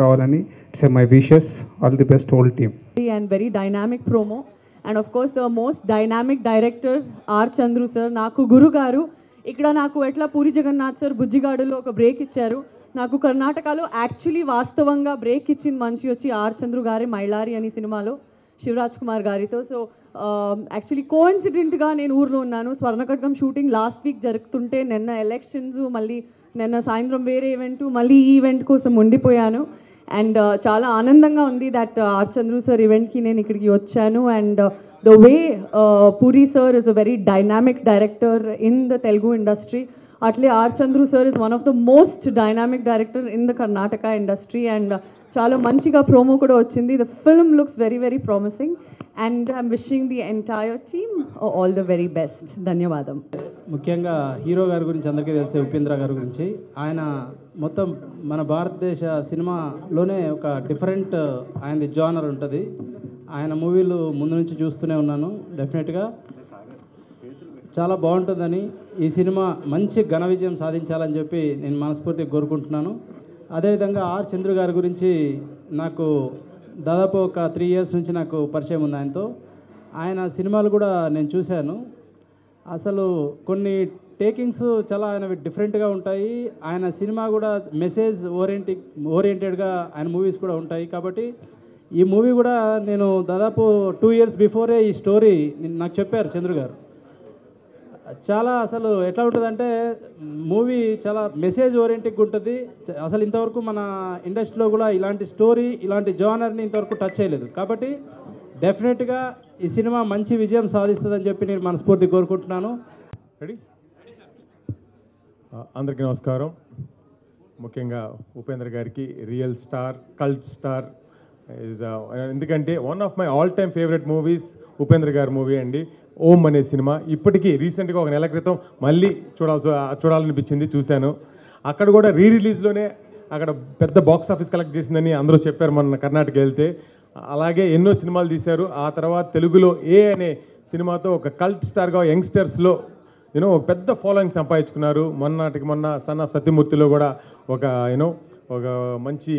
రావాలని it's my wishes. All the best whole team. And very dynamic promo, and of course the most dynamic director R Chandru sir, నాకు గురు గారు. ఇక్కడ నాకు ఎట్లా puri Jagannadh sir బుజ్జిగాడులో ఒక break ఇచ్చారు, నాకు కర్ణాటకలో యాక్చువల్లీ వాస్తవంగా బ్రేక్ ఇచ్చిన మనిషి వచ్చి ఆర్ చంద్రు గారి మైలారి అనే సినిమాలో శివరాజ్ కుమార్ గారితో. సో యాక్చువల్లీ కోఇన్సిడెంట్గా నేను ఊర్లో ఉన్నాను, స్వర్ణకట్గం షూటింగ్ లాస్ట్ వీక్ జరుగుతుంటే నిన్న ఎలక్షన్స్, మళ్ళీ నిన్న సాయంత్రం వేరే ఈవెంట్, మళ్ళీ ఈ ఈవెంట్ కోసం ఉండిపోయాను. అండ్ చాలా ఆనందంగా ఉంది దట్ ఆర్ చంద్రు సార్ ఈవెంట్కి నేను ఇక్కడికి వచ్చాను. And the way Puri sir is a very dynamic director in the Telugu industry, అట్లే R Chandru sir is one of the most dynamic director in the Karnataka industry. And చాలా మంచిగా ప్రోమో కూడా వచ్చింది. The film looks very very promising and I'm wishing the entire team all the very best. ధన్యవాదం. ముఖ్యంగా hero గారి గురించి అందరికీ తెలిసే ఉపేంద్ర గారి గురించి, ఆయన మొత్తం మన భారతదేశ సినిమాలోనే ఒక డిఫరెంట్ ఆయనది జానర్ ఉంటుంది. ఆయన మూవీలు ముందు నుంచి చూస్తూనే ఉన్నాను. డెఫినెట్గా చాలా బాగుంటుందని, ఈ సినిమా మంచి ఘన విజయం సాధించాలని చెప్పి నేను మనస్ఫూర్తిగా కోరుకుంటున్నాను. అదేవిధంగా ఆర్ చంద్రు గారి గురించి నాకు దాదాపు ఒక 3 years నుంచి నాకు పరిచయం ఉంది ఆయనతో. ఆయన సినిమాలు కూడా నేను చూశాను. అసలు కొన్ని టేకింగ్స్ చాలా ఆయనవి డిఫరెంట్గా ఉంటాయి. ఆయన సినిమా కూడా మెసేజ్ ఓరియంటెడ్గా ఆయన మూవీస్ కూడా ఉంటాయి. కాబట్టి ఈ మూవీ కూడా నేను దాదాపు 2 years బిఫోరే ఈ స్టోరీ నాకు చెప్పారు చంద్రు గారు. చాలా అసలు ఎట్లా ఉంటుందంటే మూవీ చాలా మెసేజ్ ఓరియంటెడ్గా ఉంటుంది. అసలు ఇంతవరకు మన ఇండస్ట్రీలో కూడా ఇలాంటి స్టోరీ, ఇలాంటి జానర్ని ఇంతవరకు టచ్ చేయలేదు. కాబట్టి డెఫినెట్గా ఈ సినిమా మంచి విజయం సాధిస్తుందని చెప్పి నేను మనస్ఫూర్తి కోరుకుంటున్నాను. రెడీ? అందరికీ నమస్కారం. ముఖ్యంగా ఉపేంద్ర గారికి real star, cult star is, ఎందుకంటే one of my all time favourite movies Upendra గారి మూవీ అండి, ఓం అనే సినిమా. ఇప్పటికీ రీసెంట్గా ఒక నెల క్రితం మళ్ళీ చూడాలనిపించింది, చూశాను. అక్కడ కూడా రిలీజ్లోనే అక్కడ పెద్ద బాక్స్ ఆఫీస్ కలెక్ట్ చేసిందని అందరూ చెప్పారు మొన్న కర్ణాటక వెళ్తే. అలాగే ఎన్నో సినిమాలు తీశారు. ఆ తర్వాత తెలుగులో ఏ అనే సినిమాతో ఒక కల్ట్ స్టార్గా యంగ్స్టర్స్లో ఒక పెద్ద ఫాలోయింగ్ సంపాదించుకున్నారు. మొన్న సన్ ఆఫ్ సత్యమూర్తిలో కూడా ఒక మంచి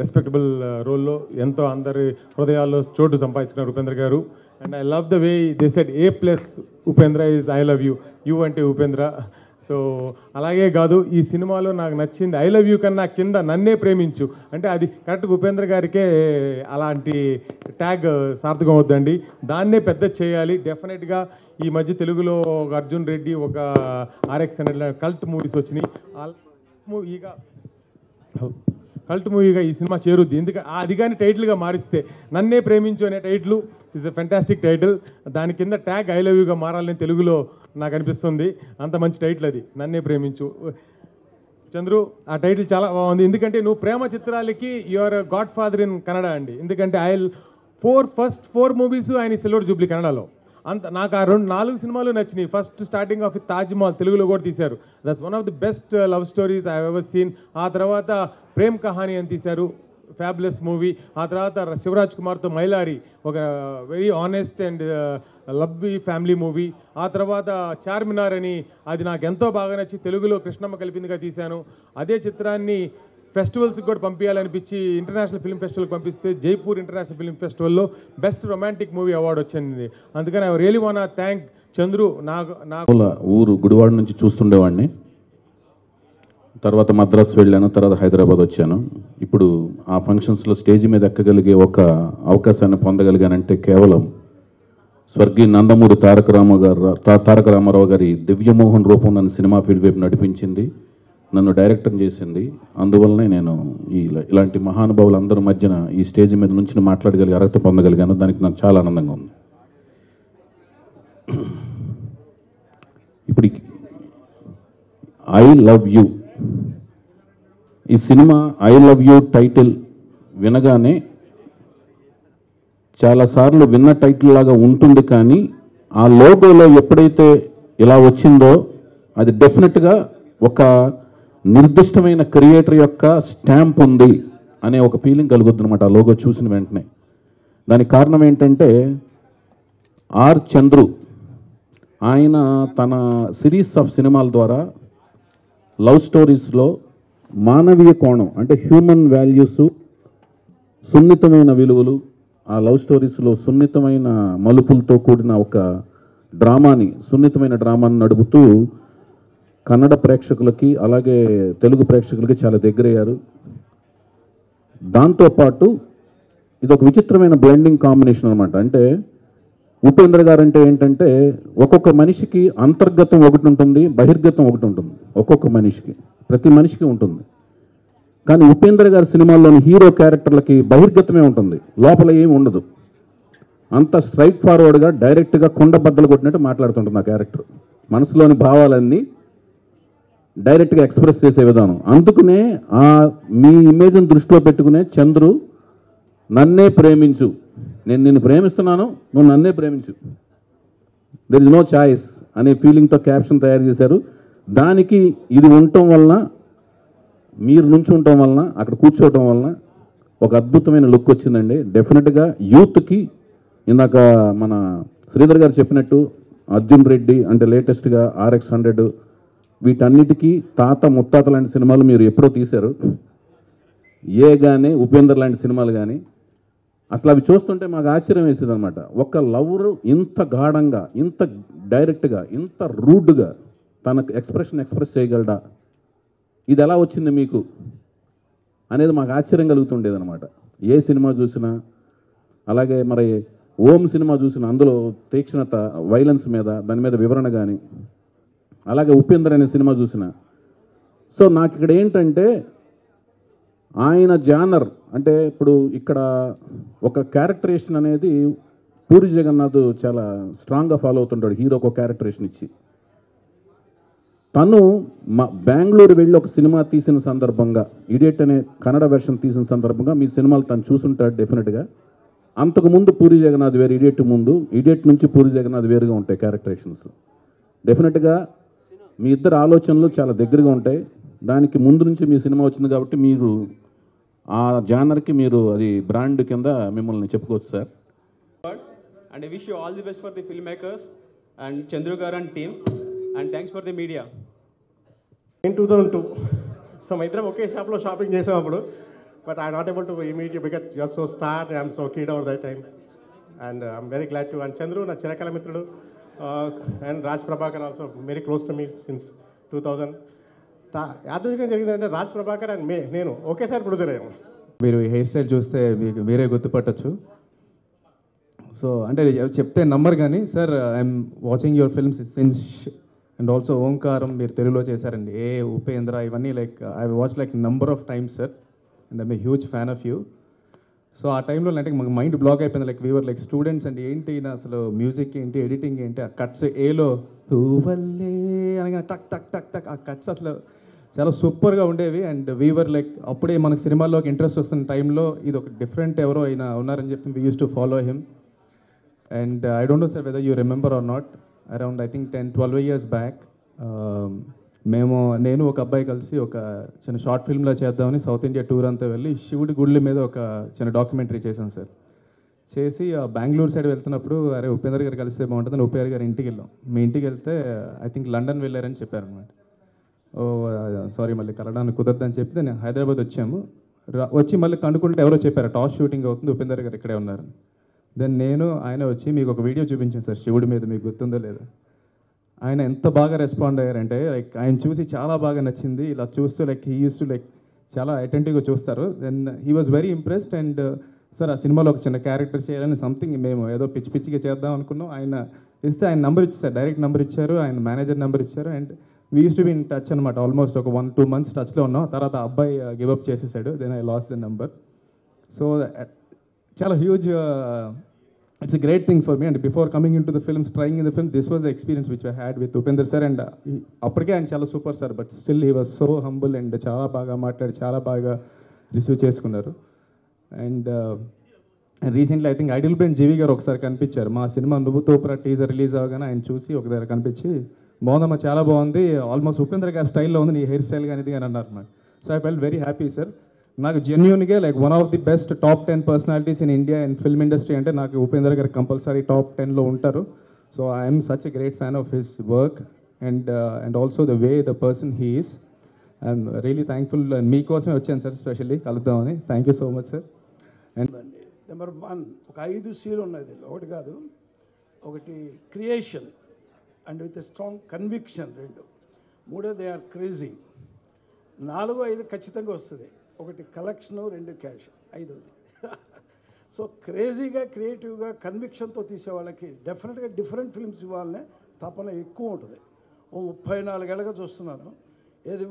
రెస్పెక్టబుల్ రోల్లో ఎంతో అందరి హృదయాల్లో చోటు సంపాదించుకున్నారు ఉపేంద్ర గారు. And I love the way they said A+ Upendra is I love you, you అంటే ఉపేంద్ర. సో అలాగే కాదు, ఈ సినిమాలో నాకు నచ్చింది ఐ లవ్ యూ కన్నా కింద నన్నే ప్రేమించు అంటే అది కరెక్ట్గా ఉపేంద్ర గారికే అలాంటి ట్యాగ్ సార్థకం అవుద్దండి. దాన్నే పెద్ద చేయాలి. డెఫినెట్గా ఈ మధ్య తెలుగులో ఒక అర్జున్ రెడ్డి, ఒక RX-100 కల్ట్ మూవీస్ వచ్చినాయి. కల్ట్ మూవీగా ఈ సినిమా చేరుద్ది. ఎందుకంటే అది కానీ టైటిల్గా మారిస్తే నన్నే ప్రేమించు అనే title is a fantastic title. దాని కింద ట్యాగ్ ఐ లవ్ యూగా మారాలని తెలుగులో నాకు అనిపిస్తుంది. అంత మంచి టైటిల్ అది, నన్నే ప్రేమించు. చంద్రు, ఆ టైటిల్ చాలా బాగుంది. ఎందుకంటే నువ్వు ప్రేమ చిత్రాలకి your godfather in Kannada అండి. ఎందుకంటే ఫస్ట్ 4 మూవీస్ ఆయన సిల్వర్ జూబ్లీ కన్నడలో. నాకు ఆ 4 సినిమాలు నచ్చినాయి. First starting of Taj Mahal తెలుగులో కూడా తీశారు. That's one of the best love stories I ever seen. ఆ తర్వాత ప్రేమ్ కహానీ అని తీశారు, ఫ్యాబులస్ మూవీ. ఆ తర్వాత శివరాజ్ కుమార్తో మైలారి, ఒక very honest and lovely family movie. ఆ తర్వాత చార్మినార్ అని, అది నాకు ఎంతో బాగా నచ్చి తెలుగులో కృష్ణమ్మ కలిపిందిగా తీశాను. అదే చిత్రాన్ని ఫెస్టివల్స్కి కూడా పంపించాలనిపించి ఇంటర్నేషనల్ ఫిల్మ్ ఫెస్టివల్కి పంపిస్తే జైపూర్ ఇంటర్నేషనల్ ఫిల్మ్ ఫెస్టివల్లో బెస్ట్ రొమాంటిక్ మూవీ అవార్డు వచ్చింది. అందుకని I really want to thank Chandru. నాకు ఊరు గుడివాడ నుంచి చూస్తుండేవాడిని. తర్వాత మద్రాసు వెళ్ళాను, తర్వాత హైదరాబాద్ వచ్చాను. ఇప్పుడు ఆ ఫంక్షన్స్లో స్టేజ్ మీద ఎక్కగలిగే ఒక అవకాశాన్ని పొందగలిగానంటే కేవలం స్వర్గీయ నందమూరి తారక రామారావు గారి దివ్యమోహన్ రూపం నన్ను సినిమా ఫీల్డ్ వైపు నడిపించింది, నన్ను డైరెక్టర్ చేసింది. అందువల్లనే నేను ఇలాంటి మహానుభావులు అందరి మధ్యన ఈ స్టేజ్ మీద నుంచి మాట్లాడగలిగే అర్హత పొందగలిగాను. దానికి నాకు చాలా ఆనందంగా ఉంది. ఇప్పుడు ఐ లవ్ యూ, ఈ cinema I love you title వినగానే చాలాసార్లు విన్న టైటిల్ లాగా ఉంటుంది, కానీ ఆ లోగోలో ఎప్పుడైతే ఇలా వచ్చిందో అది డెఫినెట్గా ఒక నిర్దిష్టమైన క్రియేటర్ యొక్క స్టాంప్ ఉంది అనే ఒక ఫీలింగ్ కలుగుద్ది అనమాట ఆ లోగో చూసిన వెంటనే. దానికి కారణం ఏంటంటే ఆర్ చంద్రు ఆయన తన సిరీస్ ఆఫ్ సినిమాల ద్వారా లవ్ స్టోరీస్లో మానవీయ కోణం అంటే హ్యూమన్ వాల్యూస్ సున్నితమైన విలువలు, ఆ లవ్ స్టోరీస్లో సున్నితమైన మలుపులతో కూడిన ఒక డ్రామాని, సున్నితమైన డ్రామాని నడుపుతూ కన్నడ ప్రేక్షకులకి అలాగే తెలుగు ప్రేక్షకులకి చాలా దగ్గరయ్యారు. దాంతోపాటు ఇది ఒక విచిత్రమైన బ్లెండింగ్ కాంబినేషన్ అనమాట. అంటే ఉపేంద్ర గారు అంటే ఏంటంటే ఒక్కొక్క మనిషికి అంతర్గతం ఒకటి ఉంటుంది, బహిర్గతం ఒకటి ఉంటుంది. ఒక్కొక్క మనిషికి, ప్రతి మనిషికి ఉంటుంది. కానీ ఉపేంద్ర గారి సినిమాల్లోని హీరో క్యారెక్టర్లకి బహిర్గతమే ఉంటుంది, లోపల ఏమి ఉండదు. అంత స్ట్రైట్ ఫార్వర్డ్గా డైరెక్ట్గా కుండ బద్దలు కొట్టినట్టు మాట్లాడుతుంటుంది ఆ క్యారెక్టర్. మనసులోని భావాలన్నీ డైరెక్ట్గా ఎక్స్ప్రెస్ చేసే విధానం. అందుకనే మీ ఇమేజ్ని దృష్టిలో పెట్టుకునే చంద్రు నన్నే ప్రేమించు, నేను నిన్ను ప్రేమిస్తున్నాను, నువ్వు నన్నే ప్రేమించు, దెర్ ఇస్ నో చాయిస్ అనే ఫీలింగ్తో క్యాప్షన్ తయారు చేశారు. దానికి ఇది ఉండటం వలన, మీరు నుంచి ఉండటం వలన, అక్కడ కూర్చోవటం వలన ఒక అద్భుతమైన లుక్ వచ్చిందండి. డెఫినెట్గా యూత్కి, ఇందాక మన శ్రీధర్ గారు చెప్పినట్టు అర్జున్ రెడ్డి అంటే లేటెస్ట్గా RX100, వీటన్నిటికీ తాత ముత్తాత లాంటి సినిమాలు మీరు ఎప్పుడో తీశారు. ఏ కానీ ఉపేందర్ లాంటి సినిమాలు కానీ అసలు అవి చూస్తుంటే మాకు ఆశ్చర్యం వేసేది అనమాట. ఒక లవరు ఇంత గాఢంగా, ఇంత డైరెక్ట్గా, ఇంత రూడ్గా తనకు ఎక్స్ప్రెస్ చేయగలడా, ఇది ఎలా వచ్చింది మీకు అనేది మాకు ఆశ్చర్యం కలుగుతుండేది అనమాట. ఏ సినిమా చూసినా, అలాగే మరి ఓం సినిమా చూసినా అందులో తీక్షణత, వైలెన్స్ మీద, దాని మీద వివరణ కానీ, అలాగే ఉపేంద్ర అనే సినిమా చూసిన. సో నాకు ఇక్కడ ఏంటంటే ఆయన జానర్ అంటే ఇప్పుడు ఇక్కడ ఒక క్యారెక్టరేషన్ అనేది పూరి జగన్నాథ్ చాలా స్ట్రాంగ్గా ఫాలో అవుతుంటాడు. హీరోకి ఒక క్యారెక్టరేషన్ ఇచ్చి, తను బెంగళూరు వెళ్ళి ఒక సినిమా తీసిన సందర్భంగా, ఇడియట్ అనే కన్నడ వెర్షన్ తీసిన సందర్భంగా మీ సినిమాలు తను చూసుంటాడు డెఫినెట్గా. అంతకుముందు పూరి జగన్నాథ్ వేరు, ఇడియట్ ముందు, ఇడియట్ నుంచి పూరి జగన్నాథ్ వేరుగా ఉంటాయి క్యారెక్టరేషన్స్. డెఫినెట్గా మీ ఇద్దరు ఆలోచనలు చాలా దగ్గరగా ఉంటాయి. దానికి ముందు నుంచి మీ సినిమా వచ్చింది కాబట్టి మీరు ఆ జానర్కి మీరు అది బ్రాండ్ కింద మిమ్మల్ని చెప్పుకోవచ్చు sir. And I wish you all the best for the filmmakers and Chandru garu and team, and thanks for the media. In 2002, so my idram okay shop lo shopping chesam appudu, but I am not able to meet you because you are so star, I am so kid over that time, and I am very glad to. And Chandru na chirakala mitrudu, and Raj Prabhakar also very close to me since 2000. యాదృచ్ఛికంగా జరిగిందంటే Raj Prabhakar and నేను ఒకేసారి producer అయ్యాము. మీరు hair style చూస్తే మీకు మీరే గుర్తుపట్టచ్చు. So అంటే చెప్తే నమ్మరు కానీ sir, I'm watching your films since, and also Omkaram మీరు తెలుగులో చేశారండి, ఉపేంద్ర, ఇవన్నీ like I watch like number of times sir, and I'm a huge fan of you. So ఆ టైంలో అంటే మాకు మైండ్ బ్లాక్ అయిపోయింది, like we were like students and ఏంటి అసలు మ్యూజిక్ ఏంటి, ఎడిటింగ్ ఏంటి, ఆ కట్స్ ఏలో హూవల్లే అనగా టక్ టక్ టక్ టక్, ఆ కట్స్ అసలు చాలా సూపర్గా ఉండేవి. అండ్ వీవర్ లైక్ అప్పుడే మనకు సినిమాల్లోకి ఇంట్రెస్ట్ వస్తున్న టైంలో ఇది ఒక డిఫరెంట్ ఎవరో అయినా ఉన్నారని చెప్పి we use to follow him. And I don't know sir whether you remember or not, around I think 10-12 years back నేను ఒక అబ్బాయి కలిసి ఒక చిన్న షార్ట్ ఫిల్మ్లో చేద్దామని సౌత్ ఇండియా టూర్ అంతా వెళ్ళి శివుడి గుళ్ళ మీద ఒక చిన్న డాక్యుమెంటరీ చేశాం సార్. చేసి బెంగళూరు సైడ్ వెళ్తున్నప్పుడు అరే ఉపేంద్ర గారు కలిస్తే బాగుంటుందని ఉపేంద్ర గారి ఇంటికి వెళ్ళాం. మీ ఇంటికి వెళ్తే ఐ థింక్ లండన్ వెళ్ళారని చెప్పారనమాట. ఓ సారీ మళ్ళీ కలవడానికి కుదరదని చెప్పి నేను హైదరాబాద్ వచ్చాము. వచ్చి మళ్ళీ కనుక్కుంటే ఎవరో చెప్పారు టాస్ షూటింగ్ అవుతుంది, ఉపేంద్ర గారు ఇక్కడే ఉన్నారు. దెన్ నేను ఆయన వచ్చి మీకు ఒక వీడియో చూపించాను సార్ శివుడి మీద, మీకు గుర్తుందో లేదా. ఆయన ఎంత బాగా రెస్పాండ్ అయ్యారంటే లైక్ ఆయన చూసి చాలా బాగా నచ్చింది. ఇలా చూస్తూ like he use to like చాలా అటెంటివ్గా చూస్తారు. Then he was very impressed. And sir ఆ సినిమాలో ఒక చిన్న క్యారెక్టర్ చేయాలని సంథింగ్ మేము ఏదో పిచ్చి పిచ్చిగా చేద్దాం అనుకున్నాం. ఆయన ఇస్తే ఆయన నెంబర్ ఇచ్చారు, డైరెక్ట్ నెంబర్ ఇచ్చారు, ఆయన మేనేజర్ నెంబర్ ఇచ్చారు. And we use to be in touch అనమాట. ఆల్మోస్ట్ ఒక 1-2 months టచ్లో ఉన్నాం. తర్వాత ఆ అబ్బాయి గివప్ చేసేసాడు. Then I lost the number. So చాలా huge, it's a great thing for me. And before coming in to the films, trying in the film, this was the experience which I had with Upender sir. And అప్పటికే ఆయన చాలా super star, but still he was so humble and చాలా బాగా మాట్లాడి చాలా బాగా receive చేసుకున్నారు. అండ్ recently I think Idlebrain Jeevi గారు ఒకసారి కనిపించారు మా సినిమా నువ్వు తోపురా టీజర్ రిలీజ్ అవ్వగానే. ఆయన చూసి ఒక దగ్గర కనిపించి బాగుందమ్మా, చాలా బాగుంది, ఆల్మోస్ట్ ఉపేంద్ర గారి స్టైల్లో ఉంది నీ హెయిర్ స్టైల్ కానీ ఇది అని అన్నారు నాకు. So I felt very happy sir. నాకు జెన్యూన్గా like one of the best top 10 personalities in India and film industry అంటే నాకు ఉపేంద్ర గారు కంపల్సరీ టాప్ 10లో ఉంటారు. So I'm such a great fan of his work and also the way the person he is. I'm really thankful. మీకోసమే వచ్చాను sir, specially కలుద్దామని. Thank you so much sir. ఉందండి. Number 1 ఒక 5 సీలు ఉన్నది, ఒకటి కాదు, ఒకటి creation and with strong conviction 2, 3 they are crazy, 4, 5 ఖచ్చితంగా వస్తుంది, ఒకటి కలెక్షను, 2 క్యాష్, 5ది. సో క్రేజీగా క్రియేటివ్గా కన్విక్షన్తో తీసే వాళ్ళకి డెఫినెట్గా డిఫరెంట్ ఫిల్మ్స్ ఇవ్వాలనే తపన ఎక్కువ ఉంటుంది. 34 ఏళ్ళగా చూస్తున్నాను. ఏది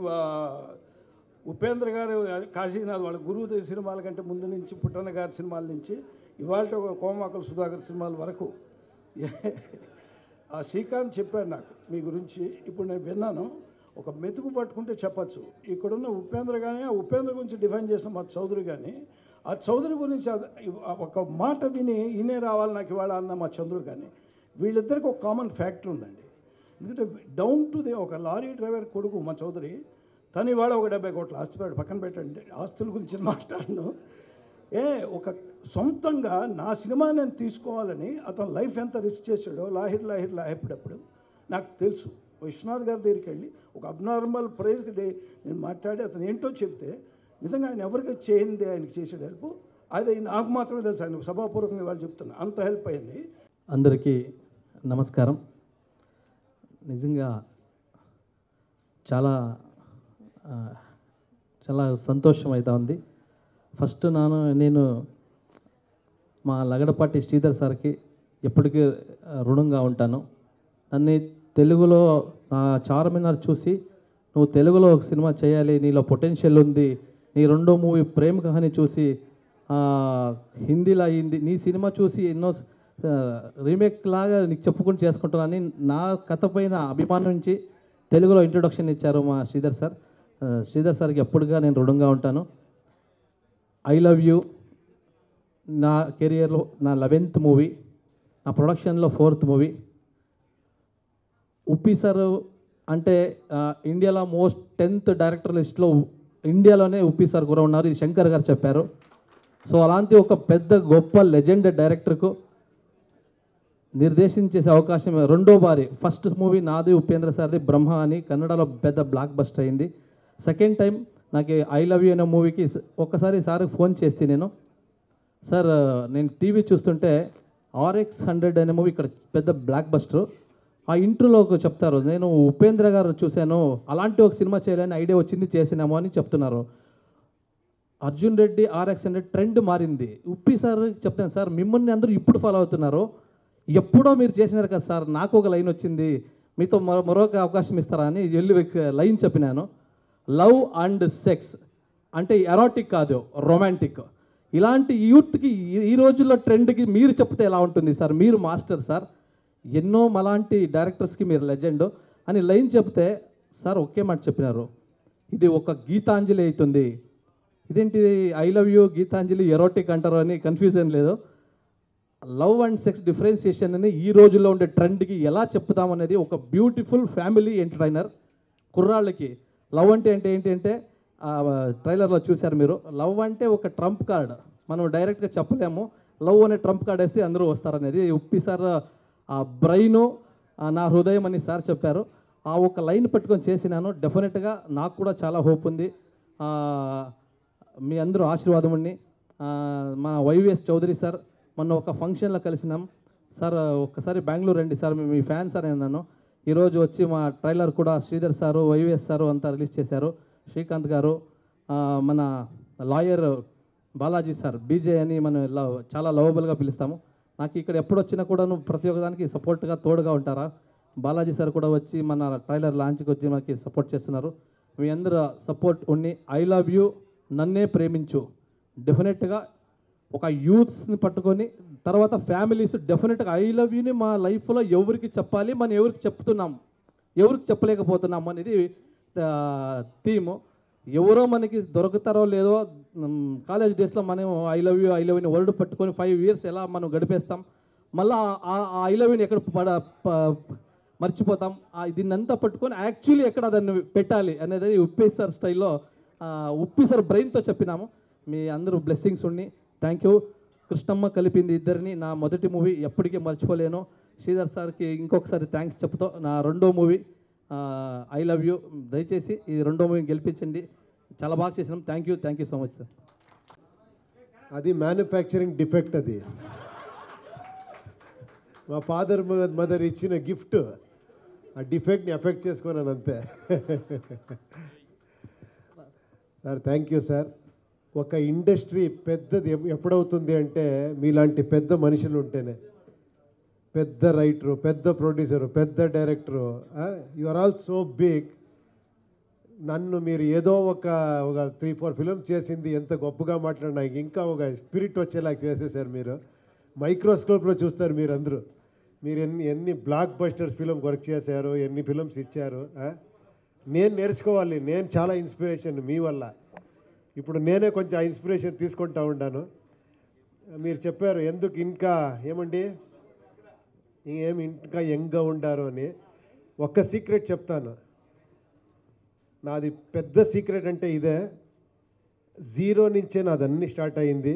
ఉపేంద్ర గారు కాశీనాథ్ వాళ్ళ గురువు సినిమాల కంటే ముందు నుంచి, పుట్టన్న గారి సినిమాల నుంచి ఇవాళ కోమాకల సుధాకర్ సినిమాల వరకు ఆ శ్రీకాంత్ చెప్పాడు నాకు మీ గురించి. ఇప్పుడు నేను విన్నాను, ఒక మెతుకు పట్టుకుంటే చెప్పచ్చు. ఇక్కడున్న ఉపేంద్ర కానీ, ఆ ఉపేంద్ర గురించి డిఫైన్ చేసిన మా చౌదరి కానీ, ఆ చౌదరి గురించి ఒక మాట వినే రావాలి నాకు ఇవాళ అన్న మా చంద్రు కానీ, వీళ్ళిద్దరికి ఒక కామన్ ఫ్యాక్టర్ ఉందండి. ఎందుకంటే డౌన్ టు ది ఒక లారీ డ్రైవర్ కొడుకు మా చౌదరి, తను ఇవాళ ఒక 70 కోట్ల ఆస్తిపాడు పక్కన పెట్టండి, ఆస్తుల గురించి మాట్లాడను. ఒక సొంతంగా నా సినిమా నేను తీసుకోవాలని అతను లైఫ్ ఎంత రిస్క్ చేశాడో లాహిర్లాహిర్లాహేపడప్పుడు నాకు తెలుసు. విశ్వనాథ్ గారి దగ్గరికి వెళ్ళి ఒక అబ్నార్మల్ ప్రైజ్కి నేను మాట్లాడి అతను ఏంటో చెప్తే నిజంగా ఆయన ఎవరికి చేయింది, ఆయనకి చేసేది హెల్ప్ అది నాకు మాత్రమే తెలుసు. ఆయన సభాపూర్వకంగా వాళ్ళు చెప్తున్నా అంత హెల్ప్ అయింది. అందరికీ నమస్కారం. నిజంగా చాలా చాలా సంతోషం అవుతా ఉంది. ఫస్ట్ నేను మా లగడపాటి శ్రీధర్ సార్కి ఎప్పటికీ రుణంగా ఉంటాను. నన్ను తెలుగులో నా చార్మినార్ చూసి నువ్వు తెలుగులో ఒక సినిమా చేయాలి, నీలో పొటెన్షియల్ ఉంది, నీ 2వ మూవీ ప్రేమ కహాని చూసి హిందీలో అయింది, నీ సినిమా చూసి ఎన్నో రీమేక్ లాగా నీకు చెప్పుకుంటూ చేసుకుంటున్నాను. నా కథ పైన అభిమానం నుంచి తెలుగులో ఇంట్రొడక్షన్ ఇచ్చారు మా శ్రీధర్ సార్. శ్రీధర్ సార్కి ఎప్పుడుగా నేను రుణంగా ఉంటాను. ఐ లవ్ యూ నా కెరియర్లో నా 11th మూవీ, నా ప్రొడక్షన్లో 4th మూవీ. ఉప్పి సార్ అంటే ఇండియాలో మోస్ట్ 10th డైరెక్టర్ లిస్ట్లో ఇండియాలోనే ఉప్పి సార్ కూడా ఉన్నారు, ఇది శంకర్ గారు చెప్పారు. సో అలాంటి ఒక పెద్ద గొప్ప లెజెండ్ డైరెక్టర్కు నిర్దేశించేసే అవకాశం 2వ బారి. ఫస్ట్ మూవీ నాది ఉపేంద్ర సార్ది బ్రహ్మ అని కన్నడలో పెద్ద బ్లాక్ బస్టర్ అయింది. సెకండ్ టైం నాకు ఐ లవ్ యూ అనే మూవీకి ఒక్కసారి సార్కి ఫోన్ చేస్తే నేను టీవీ చూస్తుంటే RX 100 అనే మూవీ ఇక్కడ పెద్ద బ్లాక్ బస్టర్, ఆ ఇంట్రోలో చెప్తారు నేను ఉపేంద్ర గారు చూశాను, అలాంటి ఒక సినిమా చేయాలని ఐడియా వచ్చింది, చేసినాము అని చెప్తున్నారు. అర్జున్ రెడ్డి RX 100 ట్రెండ్ మారింది. ఉప్పి సార్ చెప్తాను సార్ మిమ్మల్ని అందరూ ఇప్పుడు ఫాలో అవుతున్నారు, ఎప్పుడో మీరు చేసినారు కదా సార్, నాకు ఒక లైన్ వచ్చింది, మీతో మరొక అవకాశం ఇస్తారా అని వెళ్ళి లైన్ చెప్పినాను. లవ్ అండ్ సెక్స్ అంటే ఎరాటిక్ కాదు, రొమాంటిక్. ఇలాంటి యూత్కి ఈ రోజుల్లో ట్రెండ్కి మీరు చెప్తే ఎలా ఉంటుంది సార్, మీరు మాస్టర్ సార్, ఎన్నో మలాంటి డైరెక్టర్స్కి మీరు లెజెండ్ అని లైన్ చెప్తే సార్ ఒకే మాట చెప్పినారు, ఇది ఒక గీతాంజలి అవుతుంది. ఇదేంటి I love you Geethanjali erotic అంటారు అని కన్ఫ్యూజన్ లేదు. లవ్ అండ్ సెక్స్ డిఫరెన్సియేషన్ అనేది ఈ రోజుల్లో ఉండే ట్రెండ్కి ఎలా చెప్తామనేది ఒక బ్యూటిఫుల్ ఫ్యామిలీ ఎంటర్టైనర్ కుర్రాళ్ళకి. లవ్ అంటే ఏంటి అంటే ట్రైలర్లో చూశారు మీరు, లవ్ అంటే ఒక ట్రంప్ కార్డ్, మనం డైరెక్ట్గా చెప్పలేము, లవ్ అనే ట్రంప్ కార్డ్ వేస్తే అందరూ వస్తారనేది ఉప్పి సార్ ఆ బ్రెయిను నా హృదయం అని సార్ చెప్పారు. ఆ ఒక లైన్ పట్టుకొని చేసినాను. డెఫినెట్గా నాకు కూడా చాలా హోప్ ఉంది. మీ అందరూ ఆశీర్వాదం ఉండి మా YVS చౌదరి సార్ మొన్న ఒక ఫంక్షన్లో కలిసినాం సార్, ఒక్కసారి బెంగళూరు రండి సార్, మీ ఫ్యాన్ సార్ అన్నాను. ఈరోజు వచ్చి మా ట్రైలర్ కూడా శ్రీధర్ సారు YVS సారు అంతా రిలీజ్ చేశారు. శ్రీకాంత్ గారు, మన లాయర్ బాలాజీ సార్, బీజే అని మనం చాలా లవబుల్గా పిలుస్తాము. నాకు ఇక్కడ ఎప్పుడు వచ్చినా కూడా ప్రతి ఒక్కదానికి సపోర్ట్గా తోడుగా ఉంటారా. బాలాజీ సార్ కూడా వచ్చి మన ట్రైలర్ లాంచ్కి వచ్చి మనకి సపోర్ట్ చేస్తున్నారు. మీ అందరూ సపోర్ట్ ఉండి ఐ లవ్ యూ నన్నే ప్రేమించు డెఫినెట్గా ఒక యూత్స్ని పట్టుకొని తర్వాత ఫ్యామిలీస్ డెఫినెట్గా ఐ లవ్ యూని మా లైఫ్లో ఎవరికి చెప్పాలి, మనం ఎవరికి చెప్తున్నాం, ఎవరికి చెప్పలేకపోతున్నాం అనేది థీము. ఎవరో మనకి దొరుకుతారో లేదో కాలేజ్ డేస్లో మనం ఐ లవ్ యూని వర్డ్ పట్టుకొని 5 years ఎలా మనం గడిపేస్తాం, మళ్ళీ ఆ ఐ లవ్ యూని ఎక్కడ మర్చిపోతాం. దీన్నంతా పట్టుకొని యాక్చువల్లీ ఎక్కడ దాన్ని పెట్టాలి అనేది ఉప్పి సార్ స్టైల్లో ఉప్పి సార్ బ్రెయిన్తో చెప్పినాము. మీ అందరూ బ్లెస్సింగ్స్ ఉండి థ్యాంక్ యూ. కృష్ణమ్మ కలిపింది ఇద్దరిని, నా మొదటి మూవీ ఎప్పటికీ మర్చిపోలేను. శ్రీధర్ సార్కి ఇంకొకసారి థ్యాంక్స్ చెప్తాం. నా 2వ మూవీ ఐ లవ్ యూ, దయచేసి ఈ 2వ మూవీని గెలిపించండి, చాలా బాగా చేసినాం. Thank you so much sir. అది మ్యానుఫ్యాక్చరింగ్ డిఫెక్ట్. అది మా ఫాదర్ మదర్ ఇచ్చిన గిఫ్ట్. ఆ డిఫెక్ట్ని ఎఫెక్ట్ చేసుకున్నాను అంతే. Sir thank you sir. ఒక ఇండస్ట్రీ పెద్దది ఎప్పుడవుతుంది అంటే మీలాంటి పెద్ద మనుషులు ఉంటేనే. పెద్ద రైటరు, పెద్ద ప్రొడ్యూసరు, పెద్ద director, you are all so big. నన్ను మీరు ఏదో ఒక 3-4 ఫిలిం చేసింది ఎంత గొప్పగా మాట్లాడినా ఇంకా ఒక స్పిరిట్ వచ్చేలాగా చేసేసారు మీరు. మైక్రోస్కోప్లో చూస్తారు మీరు అందరూ. మీరు ఎన్ని బ్లాక్ బస్టర్స్ ఫిలిం వర్క్ చేశారు, ఎన్ని ఫిలిమ్స్ ఇచ్చారు. నేను నేర్చుకోవాలి. నేను చాలా ఇన్స్పిరేషన్ మీ వల్ల. ఇప్పుడు నేనే కొంచెం ఆ ఇన్స్పిరేషన్ తీసుకుంటా ఉన్నాను. మీరు చెప్పారు ఎందుకు ఇంకా ఏమండి ఏమి ఇంకా యంగ్గా ఉండారు అని. ఒక్క సీక్రెట్ చెప్తాను. నాది పెద్ద సీక్రెట్ అంటే ఇదే. 0 నుంచే నాదన్నీ స్టార్ట్ అయింది.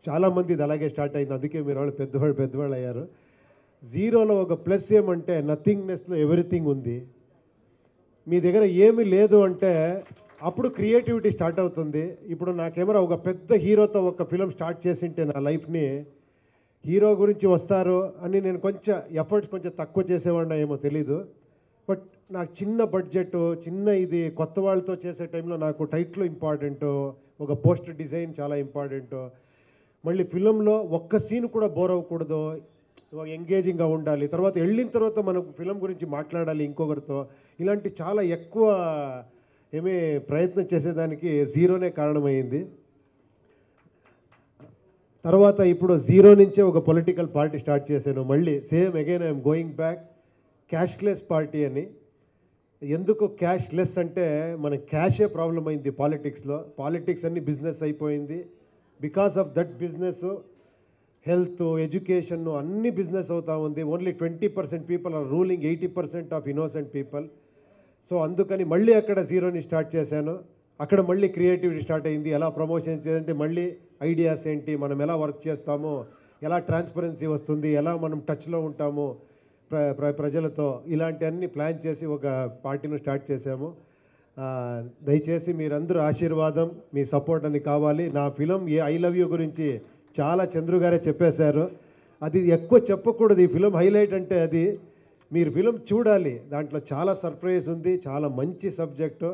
చాలామంది ఇది అలాగే స్టార్ట్ అయింది. అందుకే మీరు వాళ్ళు పెద్దవాళ్ళు అయ్యారు. 0లో ఒక ప్లస్ ఏమంటే నథింగ్నెస్లో ఎవ్రీథింగ్ ఉంది. మీ దగ్గర ఏమీ లేదు అంటే అప్పుడు క్రియేటివిటీ స్టార్ట్ అవుతుంది. ఇప్పుడు నా కెమెరా ఒక పెద్ద హీరోతో ఒక ఫిలిం స్టార్ట్ చేసింటే నా లైఫ్ని, హీరో గురించి వస్తారు అని నేను కొంచెం ఎఫర్ట్స్ కొంచెం తక్కువ చేసేవాడినా ఏమో తెలీదు. బట్ నాకు చిన్న బడ్జెట్, చిన్న ఇది కొత్త వాళ్ళతో చేసే టైంలో నాకు టైటిల్ ఇంపార్టెంటు, ఒక పోస్టర్ డిజైన్ చాలా ఇంపార్టెంటు. మళ్ళీ ఫిలంలో ఒక్క సీన్ కూడా బోర్ అవ్వకూడదు, ఎంగేజింగ్గా ఉండాలి. తర్వాత వెళ్ళిన తర్వాత మనం ఫిలం గురించి మాట్లాడాలి ఇంకొకరితో. ఇలాంటి చాలా ఎక్కువ ప్రయత్నం చేసేదానికి 0నే కారణమైంది. తర్వాత ఇప్పుడు 0 నుంచే ఒక పొలిటికల్ పార్టీ స్టార్ట్ చేశాను. మళ్ళీ same again I'm going back, cashless party అని. ఎందుకు క్యాష్లెస్ అంటే మన క్యాషే ప్రాబ్లం అయింది పాలిటిక్స్లో. పాలిటిక్స్ అన్ని బిజినెస్ అయిపోయింది. Because of that business health, education అన్ని బిజినెస్ అవుతా ఉంది. Only 20% people are ruling 80% of innocent people. So అందుకని మళ్ళీ అక్కడ 0ని స్టార్ట్ చేశాను. అక్కడ మళ్ళీ క్రియేటివిటీ స్టార్ట్ అయింది. ఎలా ప్రమోషన్ చేయాలంటే మళ్ళీ ఐడియాస్ ఏంటి, మనం ఎలా వర్క్ చేస్తామో, ఎలా ట్రాన్స్పరెన్సీ వస్తుంది, ఎలా మనం టచ్లో ఉంటాము ప్రజలతో, ఇలాంటివన్నీ ప్లాన్ చేసి ఒక పార్టీని స్టార్ట్ చేశాము. దయచేసి మీరందరూ ఆశీర్వాదం, మీ సపోర్ట్ అని కావాలి. నా ఫిలం ఐ లవ్ యూ గురించి చాలా చంద్రు గారే చెప్పేశారు. అది ఎక్కువ చెప్పకూడదు. ఈ ఫిలం హైలైట్ అంటే అది మీరు ఫిలం చూడాలి. దాంట్లో చాలా సర్ప్రైజ్ ఉంది, చాలా మంచి సబ్జెక్టు.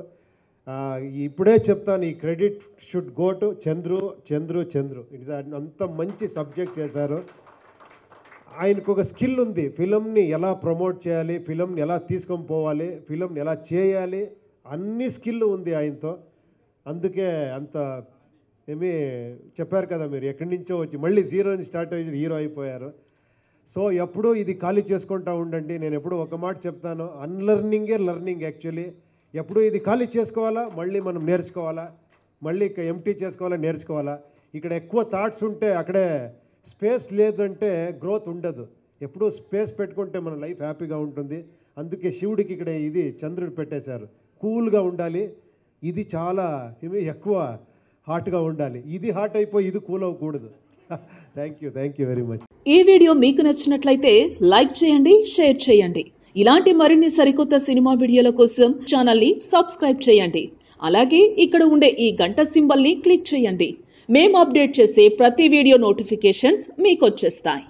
ఇప్పుడే చెప్తాను, ఈ credit should go to Chandru. It's అంత మంచి సబ్జెక్ట్ చేశారు. ఆయనకు ఒక స్కిల్ ఉంది. ఫిలంని ఎలా ప్రమోట్ చేయాలి, ఫిలంని ఎలా తీసుకొని పోవాలి, ఫిలంని ఎలా చేయాలి, అన్ని స్కిల్ ఉంది ఆయనతో. అందుకే అంత చెప్పారు కదా మీరు, ఎక్కడి నుంచో వచ్చి మళ్ళీ 0 నుంచి స్టార్ట్ అయ్యి హీరో అయిపోయారు. సో ఎప్పుడూ ఇది ఖాళీ చేసుకుంటూ ఉండండి. నేను ఎప్పుడూ ఒక మాట చెప్తాను, అన్లర్నింగే లర్నింగ్. యాక్చువల్లీ ఎప్పుడూ ఇది ఖాళీ చేసుకోవాలా, మళ్ళీ మనం నేర్చుకోవాలా, మళ్ళీ ఎంటీ చేసుకోవాలా, నేర్చుకోవాలా. ఇక్కడ ఎక్కువ థాట్స్ ఉంటే అక్కడే స్పేస్ లేదంటే గ్రోత్ ఉండదు. ఎప్పుడూ స్పేస్ పెట్టుకుంటే మన లైఫ్ హ్యాపీగా ఉంటుంది. అందుకే శివుడికి ఇక్కడ ఇది చంద్రుడు పెట్టేశారు. కూల్గా ఉండాలి. ఇది చాలా ఎక్కువ హాట్గా ఉండాలి. ఇది హాట్ అయిపోయి ఇది కూల్ అవ్వకూడదు. Thank you very much. ఈ వీడియో మీకు నచ్చినట్లయితే లైక్ చేయండి, షేర్ చేయండి. ఇలాంటి మరిన్ని సరికొత్త సినిమా వీడియోల కోసం ఛానల్ని సబ్స్క్రైబ్ చేయండి. అలాగే ఇక్కడ ఉండే ఈ గంట సింబల్ని క్లిక్ చేయండి. మేము అప్డేట్ చేసే ప్రతి వీడియో నోటిఫికేషన్స్ మీకు వచ్చేస్తాయి.